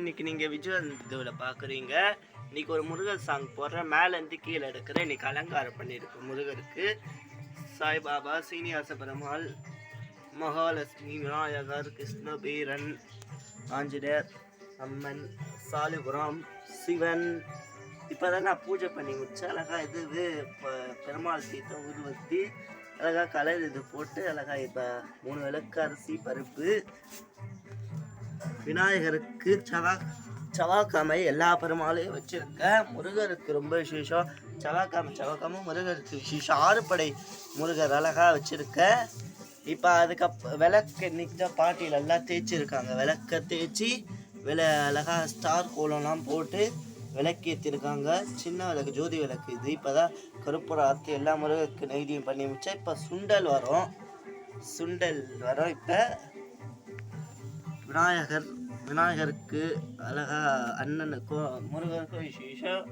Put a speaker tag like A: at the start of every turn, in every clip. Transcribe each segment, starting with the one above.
A: இன்னைக்கு நீங்கள் விஜுவல் இதுவில் பார்க்குறீங்க. இன்னைக்கு ஒரு முருகர் சாங் போடுறேன். மேலேருந்து கீழே எடுக்கிறேன். இன்னைக்கு அலங்காரம் பண்ணியிருக்கேன் முருகருக்கு. சாய்பாபா, சீனிவாச பெருமாள், மகாலட்சுமி, விநாயகர், கிருஷ்ணபீரன், ஆஞ்சநேயர், அம்மன், சாலிபுரம், சிவன். இப்போ தான் நான் பூஜை பண்ணி முடிச்சேன். அழகாக இது பெருமாள் தீர்த்தம் உருவத்தி அழகாக கலர் இது போட்டு அழகாக இப்போ 3 விளக்கு அரிசி பருப்பு. விநாயகருக்கு செவ்வாய்க்கிழமை எல்லா பெருமாளையும் வச்சுருக்கேன். முருகருக்கு ரொம்ப விசேஷம். செவ்வாய்க்கிழமை முருகருக்கு விசேஷம். 6 படை முருகர் அழகாக வச்சுருக்கேன். இப்போ விளக்கு இன்னைக்கு தான் பாட்டியில் எல்லாம் தேய்ச்சிருக்காங்க. விளக்க தேய்ச்சி அழகாக ஸ்டார் கோலம்லாம் போட்டு விளக்கு ஏற்றிருக்காங்க. சின்ன விளக்கு, ஜோதி விளக்கு இது. இப்போ தான் கருப்புற ஆற்றி எல்லா முருகருக்கு நெய்தியும் பண்ணி முடிச்சா. இப்போ சுண்டல் வரும். இப்போ விநாயகருக்கு அழகா, அண்ணனுக்கும் முருகருக்கும் விசேஷம்.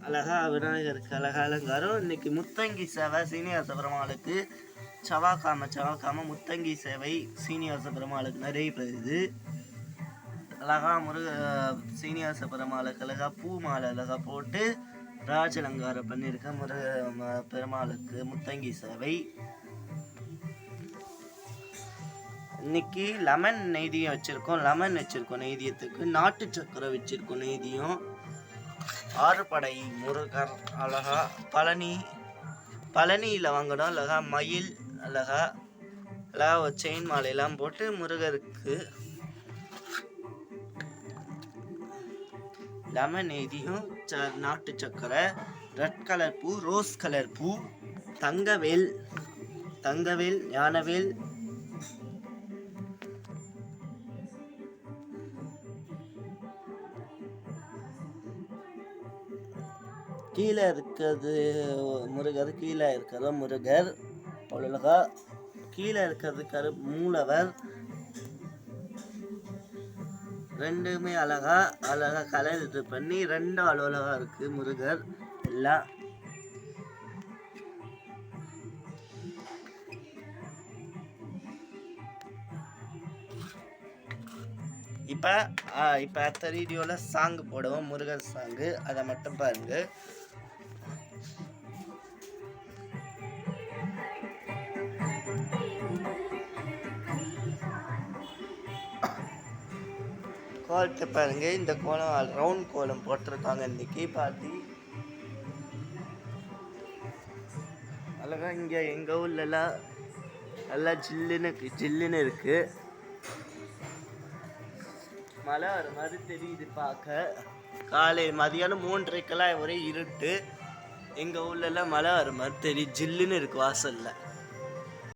A: அழகா விநாயகருக்கு அழகா அலங்காரம். இன்னைக்கு முத்தங்கி சேவை சீனிவாச பெருமாளுக்கு. செவ்வாய்க்கிழமை முத்தங்கி சேவை சீனிவாச பெருமாளுக்கு நிறைய பெறுது. அழகா சீனிவாச பெருமாளுக்கு அழகா பூ மாலை அழகா போட்டு ராஜ அலங்காரம் பண்ணியிருக்கேன். பெருமாளுக்கு முத்தங்கி சேவை. இன்னைக்கு லெமன் நெய்தியம் வச்சுருக்கோம். நெய்தியத்துக்கு நாட்டு சக்கரை வச்சுருக்கோம். நெய்தியம் 6 படை முருகர் அழகா பழனியில் வாங்கணும். அழகா மயில் அழகா செயின் மாலையெல்லாம் போட்டு முருகருக்கு லெமன் நெய்தியும் நாட்டு சக்கரை, ரெட் கலர் பூ, ரோஸ் கலர் பூ, தங்கவேல், ஞானவேல், கீழே இருக்கிறது முருகர் அவ்வளோகா. கீழே இருக்கிறது மூலவர். ரெண்டுமே அழகா கலர் இது பண்ணி 2 அழகா இருக்கு முருகர் எல்லாம். இப்போ அடுத்த வீடியோவில் சாங் போடுவோம், முருகர் சாங்கு. அதை மட்டும் பாருங்க. கோலத்தை பாருங்க. இந்த கோலம் ரவுண்ட் கோலம் போட்டிருக்காங்க இன்னைக்கு பாட்டி. அழகா இங்கே எங்கள் ஊர்லலாம் நல்லா ஜில்லுன்னு இருக்கு. மழை வர மாதிரி தெரியுது பார்க்க. மதியானம் 3:30க்கெல்லாம் ஒரே இருட்டு. எங்கள் ஊர்லலாம் மழை வர மாதிரி தெரியும். ஜில்லுன்னு இருக்கு வாசல்ல.